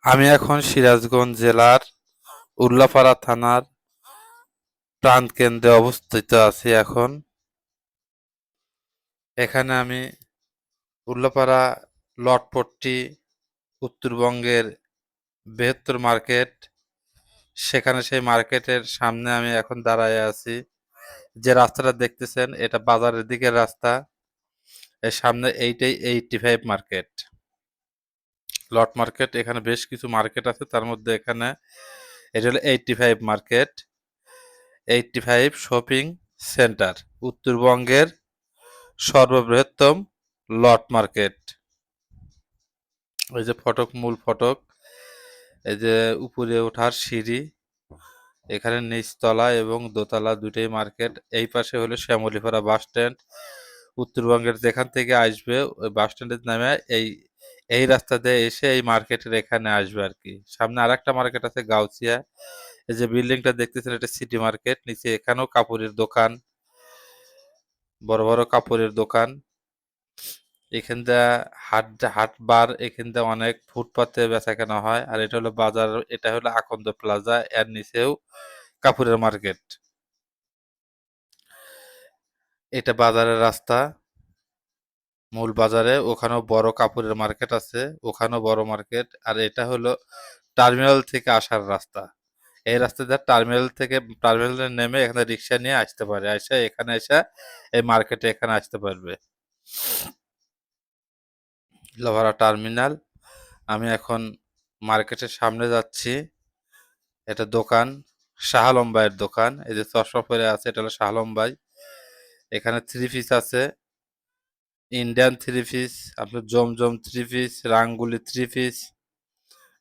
আমি এখন সিরাজগঞ্জ জেলার উল্লাপাড়া থানার প্রাণকেন্দ্রে অবস্থিত আছি এখন। এখানে আমি উল্লাপাড়া লটপট্টি উত্তরবঙ্গের বৃহত্তর মার্কেট, সেখানে সেই মার্কেটের সামনে আমি এখন দাঁড়ায় আছি। যে রাস্তাটা দেখতেছেন এটা বাজারের দিকের রাস্তা। এর সামনে এইটাই 85 মার্কেট, লট মার্কেট। এখানে বেশ কিছু মার্কেট আছে, তার মধ্যে এখানে এটা হলো 85 মার্কেট, 85 শপিং সেন্টার, উত্তরবঙ্গের সর্ববৃহত্তম লট মার্কেট। এই যে ফটক, মূল ফটক, এই যে উপরে ওঠার সিঁড়ি, এখানে নিচতলা এবং দোতলা দুটোই মার্কেট। এই পাশে হলো শ্যামলীপাড়া বাস স্ট্যান্ড। উত্তরবঙ্গের যেখান থেকে আসবে ওই বাস স্ট্যান্ডের নামে এই এই রাস্তা দিয়ে এসে এই মার্কেটের এখানে আসবে আর কি। সামনে আরেকটা মার্কেট আছে গাউছিয়া। এই যে বিল্ডিংটা দেখতেছেন এটা সিটি মার্কেট। নিচে এখানেও কাপড়ের দোকান, বড় বড় কাপড়ের দোকান। এখান দিয়ে হাট হাট বার, এখান দিয়ে অনেক ফুটপাতে বেচা কেনা হয়। আর এটা হলো বাজার, এটা হলো আকন্দ প্লাজা, এর নিচেও কাপড়ের মার্কেট। এটা বাজারের রাস্তা, মূল বাজারে। ওখানেও বড় কাপড়ের মার্কেট আছে, ওখানেও বড় মার্কেট। আর এটা হলো টার্মিনাল থেকে আসার রাস্তা। এই রাস্তা দিয়ে টার্মিনালে নেমে এখানে রিক্সা নিয়ে আসতে পারে, এসে এখানে এসে এই মার্কেটে এখানে আসতে পারবে। লোহারা টার্মিনাল। আমি এখন মার্কেটের সামনে যাচ্ছি। এটা দোকান, শাহ আলম ভাইয়ের দোকান। এই যে চশমা পরে আছে, এটা হলো শাহ আলম ভাই। এখানে থ্রি পিস আছে, ইন্ডিয়ান থ্রি পিস, আপনার জমজম থ্রি পিস, রাঙ্গুলি থ্রি পিস,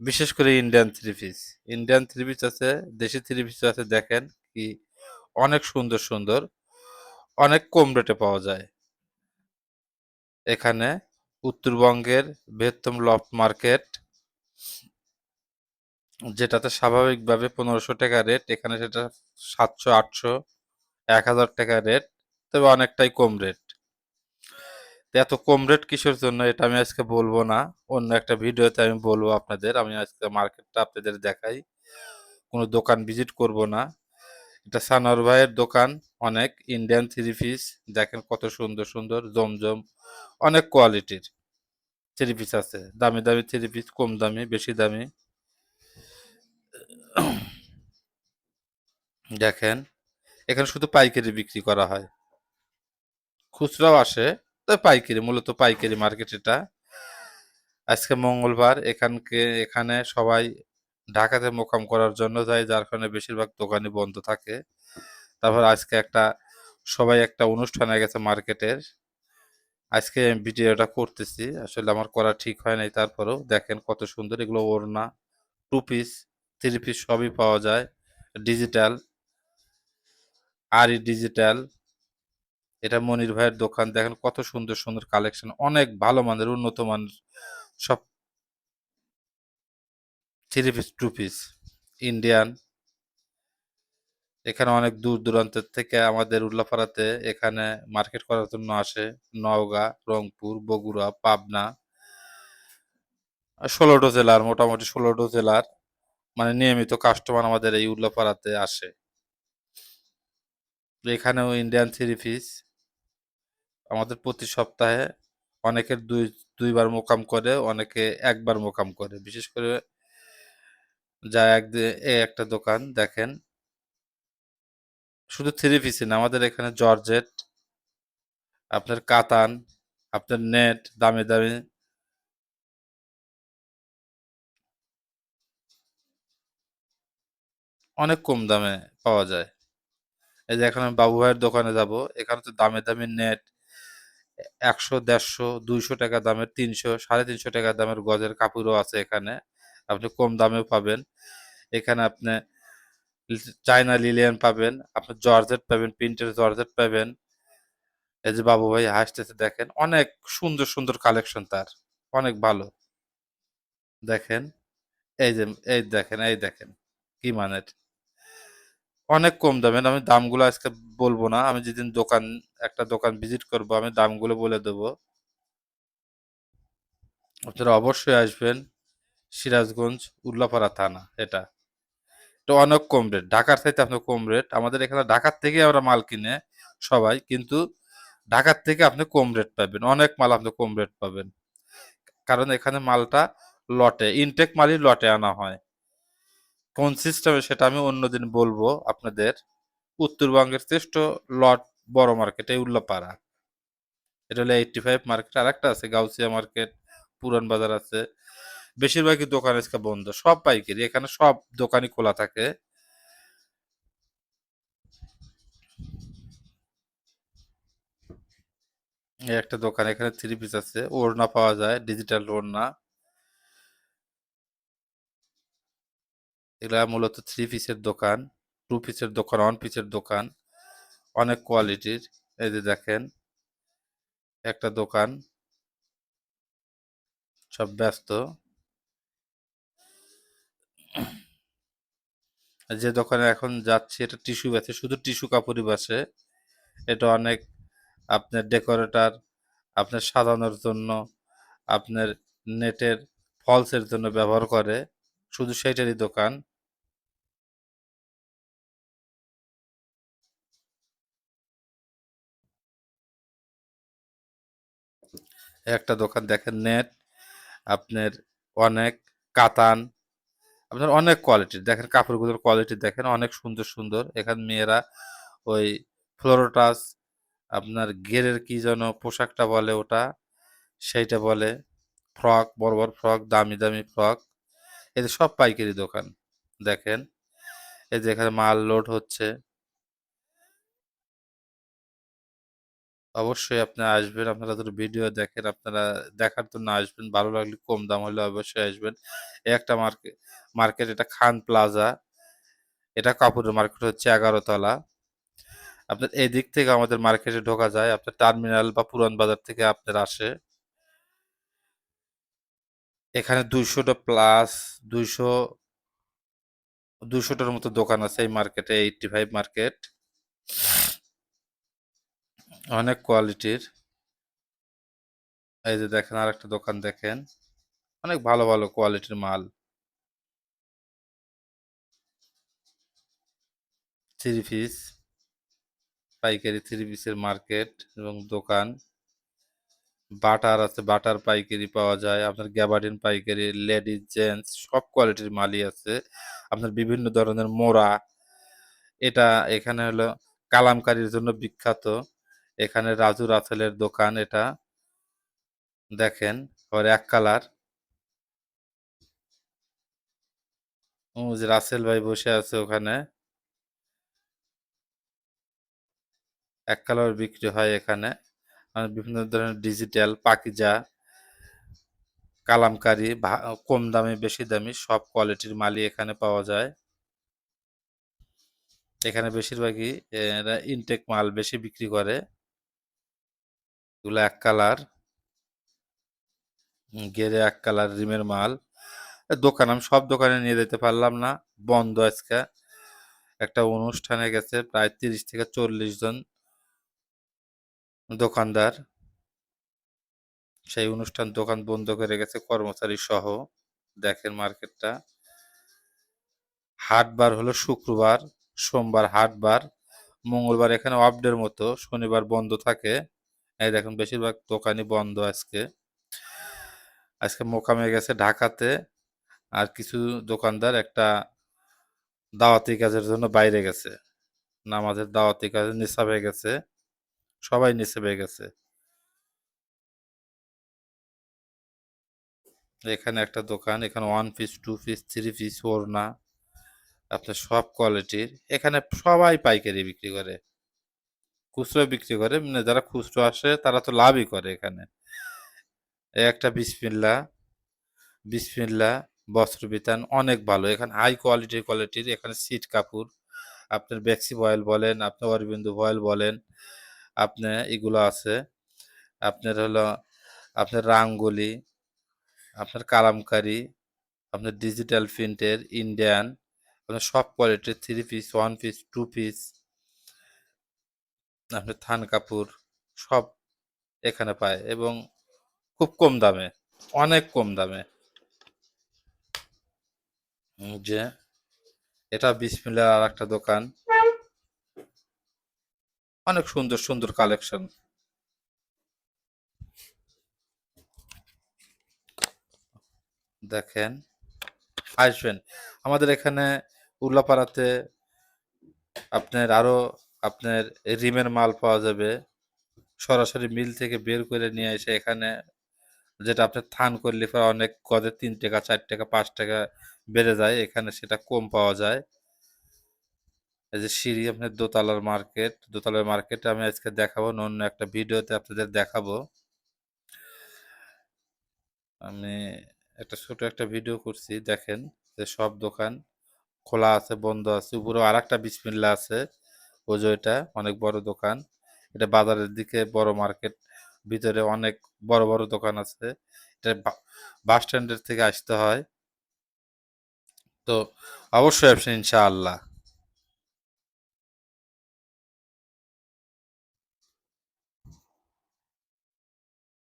বিশেষ করে Indian three piece. Indian three piece আছে, দেশি থ্রি পিস আছে। দেখেন কি অনেক সুন্দর সুন্দর, অনেক কম রেটে পাওয়া যায় এখানে। উত্তরবঙ্গের বৃহত্তম লট মার্কেট, যেটাতে স্বাভাবিকভাবে 1500 টাকা রেট, এখানে সেটা 700, 800, 1000 টাকা রেট। তবে অনেকটাই কম রেট। তো এত কম রেট কিসের জন্য এটা আমি আজকে বলবো না, অন্য একটা ভিডিওতে আমি বলবো আপনাদের। আমি আজকে মার্কেটটা আপনাদের দেখাই, কোনো দোকান ভিজিট করব না। এটা সানোয়ার ভাইয়ের দোকান। অনেক ইন্ডিয়ান থ্রি পিস, দেখেন কত সুন্দর সুন্দর জমজম, অনেক কোয়ালিটির থ্রি পিস আছে। দামি দামি থ্রি পিস, কম দামি, বেশি দামি। দেখেন এখানে শুধু পাইকারি বিক্রি করা হয়, খুচরাও আসে, তবে পাইকারি, মূলত পাইকারি মার্কেট এটা। আজকে মঙ্গলবার, এখানে সবাই ঢাকাতে মোকাম করার জন্য যায়, যার কারণে বেশিরভাগ দোকানই বন্ধ থাকে। তারপর আজকে সবাই একটা অনুষ্ঠানে গেছে মার্কেটের। আজকে আমি ভিডিওটা করতেছি, আসলে আমার করা ঠিক হয় নাই। তারপরেও দেখেন কত সুন্দর এগুলো ওড়না, টু পিস, থ্রি পিস সবই পাওয়া যায়। ডিজিটাল, আরই ডিজিটাল। এটা মনির ভাইয়ের দোকান। দেখেন কত সুন্দর সুন্দর কালেকশন, অনেক ভালো মানের, উন্নত মানের সব three piece, two piece, Indian. এখানে অনেক দূর দূরান্তের থেকে আমাদের উল্লাপাড়াতে এখানে মার্কেট করার জন্য আসে। নওগাঁ, রংপুর, বগুড়া, পাবনা, 16টো জেলার, মোটামুটি 16টো জেলার মানে নিয়মিত কাস্টমার আমাদের এই উল্লাপাড়াতে আসে। এখানেও ইন্ডিয়ান থ্রি পিস আমাদের প্রতি সপ্তাহে অনেকের দুইবার মোকাম করে, অনেকে একবার মোকাম করে। বিশেষ করে যা এই একটা দোকান দেখেন, শুধু থ্রি পিসই না, আমাদের এখানে জর্জেট, আপনার কাতান, আপনার নেট, দামি দামি, অনেক কম দামে পাওয়া যায়। এই যে এখন আমি বাবু ভাইয়ের দোকানে যাব, এখানে তো দামি দামি নেট, 100, 150, 200 টাকা দামের, 300, 350 টাকা দামের গজের কাপড়ও আছে এখানে। আপনি কম দামেও পাবেন এখানে। আপনি চায়না লিলিয়ান পাবেন, আপনি জর্জেট পাবেন, প্রিন্টের জর্জেট পাবেন। এই যে বাবু ভাই হাসতেছে, দেখেন অনেক সুন্দর সুন্দর কালেকশন তার, অনেক ভালো। দেখেন এই যে, এই দেখেন কি মানের, অনেক কম দামের। আমি দামগুলো আজকে বলবো না, আমি যেদিন একটা দোকান ভিজিট করব আমি দামগুলো বলে দেবো। আপনারা অবশ্যই আসবেন, সিরাজগঞ্জ, উল্লাপাড়া থানা এটা। তো অনেক কম রেট, ঢাকার চাইতে আপনার কম রেট। আমাদের এখানে ঢাকার থেকে আমরা মাল কিনে সবাই, কিন্তু ঢাকার থেকে আপনি কম রেট পাবেন, অনেক মাল আপনি কম রেট পাবেন। কারণ এখানে মালটা লটে, ইনটেক মালই লটে আনা হয়। কোন সিস্টেমে সেটা আমি অন্যদিন বলবো আপনাদের। উত্তরবঙ্গের শ্রেষ্ঠ লট বড় মার্কেট এই উল্লাপাড়া। এটা হলো 85 মার্কেট। আর একটা আছে গাউসিয়া মার্কেট, পুরান বাজার আছে। বেশিরভাগই দোকান আজকে বন্ধ, সব পাইকারি, এখানে সব দোকানই খোলা থাকে। এই একটা দোকান, এখানে থ্রি পিস আছে, ওড়না পাওয়া যায়, ডিজিটাল ওড়না। এগুলা মূলত থ্রি পিসের দোকান, টু পিসের দোকান, ওয়ান পিসের দোকান, অনেক কোয়ালিটির। এই যে দেখেন একটা দোকান, সব ব্যস্ত। যে দোকানে এখন যাচ্ছি এটা টিস্যু বেচে, শুধু টিস্যু কাপড়ই বেচে। এটা অনেক আপনার ডেকোরেটর, আপনার সাজানোর জন্য, আপনার নেটের ফলসের জন্য ব্যবহার করে, শুধু সেইটারই দোকান। একটা দোকান দেখেন নেট, আপনার অনেক কাতান, আপনার অনেক কোয়ালিটির দেখেন, কাপড়গুলোর কোয়ালিটি দেখেন অনেক সুন্দর সুন্দর। এখানে মেয়েরা ওই ফ্লোরোটাস, আপনার গেরের কি যেন পোশাকটা বলে ওটা, সেইটা বলে, ফ্রক, বড় বড় ফ্রক, দামি দামি ফ্রক। এদের সব পাইকারি দোকান দেখেন। এই যে এখানে মাল লোড হচ্ছে। অবশ্যই আপনি আসবেন, আপনারা যদি ভিডিও দেখেন, আপনারা দেখার জন্য আসবেন, ভালো লাগলে কম দাম হলে অবশ্যই আসবেন। এই একটা মার্কেট, মার্কেট এটা খান প্লাজা, এটা কাপড়ের মার্কেট হচ্ছে 11 তলা। আপনার এই দিক থেকে আমাদের মার্কেটে ঢোকা যায়, আপনার টার্মিনাল বা পুরান বাজার থেকে আপনার আসে। এখানে 200টা প্লাস, 200 200টার মতো দোকান আছে এই মার্কেটে, 85 মার্কেট। অনেক কোয়ালিটির। এই যে দেখেন আর একটা দোকান দেখেন, অনেক ভালো ভালো কোয়ালিটির মাল। থ্রি পিস, পাইকারি থ্রি পিসের মার্কেট এবং দোকান। বাটার আছে, বাটার পাইকারি পাওয়া যায়, আপনার গ্যাবার্ডিন পাইকারি, লেডিস জেন্টস সব কোয়ালিটির মালই আছে। আপনার বিভিন্ন ধরনের মোড়া, এটা এখানে হলো কালামকারীর জন্য বিখ্যাত। এখানে রাজু রাসেলের দোকান এটা দেখেন। আবার এক কালার, ও যে রাসেল ভাই বসে আছে ওখানে, এক কালার বিক্রি হয় এখানে। আর বিভিন্ন ধরনের ডিজিটাল, পাকিজা, কালামকারী, কম দামি বেশি দামি সব কোয়ালিটির মালই এখানে পাওয়া যায়। এখানে বেশিরভাগই এরা ইনটেক মাল বেশি বিক্রি করে। এগুলো এক কালার, গেরে এক কালার রিমের মাল। দোকান আমি সব দোকানে নিয়ে যেতে পারলাম না, বন্ধ আজকে। একটা অনুষ্ঠানে গেছে প্রায় 30 থেকে 40 জন দোকানদার, সেই অনুষ্ঠান দোকান বন্ধ করে গেছে কর্মচারী সহ। দেখেন মার্কেটটা। হাটবার হলো শুক্রবার, সোমবার হাটবার, মঙ্গলবার এখানে অফ ডের মতো, শনিবার বন্ধ থাকে। এই দেখুন বেশিরভাগ দোকানই বন্ধ আজকে। আজকে মোকামে গেছে ঢাকাতে, আর কিছু দোকানদার একটা দাওয়াতি কাজের জন্য বাইরে গেছে, নামাজের দাওয়াতি কাজে নিসাবে গেছে, সবাই নিসাবে গেছে। এখানে একটা দোকান, এখানে one piece, two piece, three piece ওড়না, আপনার সব কোয়ালিটির। এখানে সবাই পাইকারি বিক্রি করে, খুচরো বিক্রি করে, মানে যারা খুচরো আসে তারা তো লাভই করে এখানে। এই একটা বিসমিল্লা, বিসমিল্লা বস্ত্র বিতান অনেক ভালো, এখানে হাই কোয়ালিটির এখানে সিট কাপড়, আপনার বেক্সি ভয়েল বলেন, আপনার অরবিন্দু ভয়েল বলেন, আপনার এগুলো আছে। আপনার হলো আপনার রাঙ্গুলি, আপনার কালামকারি, আপনার ডিজিটাল প্রিন্টের, ইন্ডিয়ান, আপনার সব কোয়ালিটির three piece, one piece, two piece, আপনার থান কাপড় সব এখানে পায়, এবং খুব কম দামে, অনেক কম দামে। যে এটা বিসমিল্লাহ আর একটা দোকান, অনেক সুন্দর সুন্দর কালেকশন। দেখেন, আসবেন আমাদের এখানে উল্লাপাড়াতে। আপনার আরো আপনার রিমের মাল পাওয়া যাবে, সরাসরি মিল থেকে বের করে নিয়ে এসে এখানে, যেটা আপনার থান করলে পরে অনেক গদে 3 টাকা 4 টাকা 5 টাকা বেড়ে যায়, এখানে সেটা কম পাওয়া যায়। এই যে সিঁড়ি আপনার দোতলার মার্কেট, দোতলার মার্কেটে আমি আজকে দেখাবো, অন্য একটা ভিডিওতে আপনাদের দেখাবো। আমি একটা ছোট একটা ভিডিও করছি, দেখেন যে সব দোকান খোলা আছে বন্ধ আছে, উপরে আর একটা বিসমিল্লা আছে, ওই যে ওইটা অনেক বড় দোকান। এটা বাজারের দিকে বড় মার্কেট, ভিতরে অনেক বড় বড় দোকান আছে। এটা বাস স্ট্যান্ডের থেকে আসতে হয়। তো অবশ্যই আসবেন ইনশাআল্লাহ।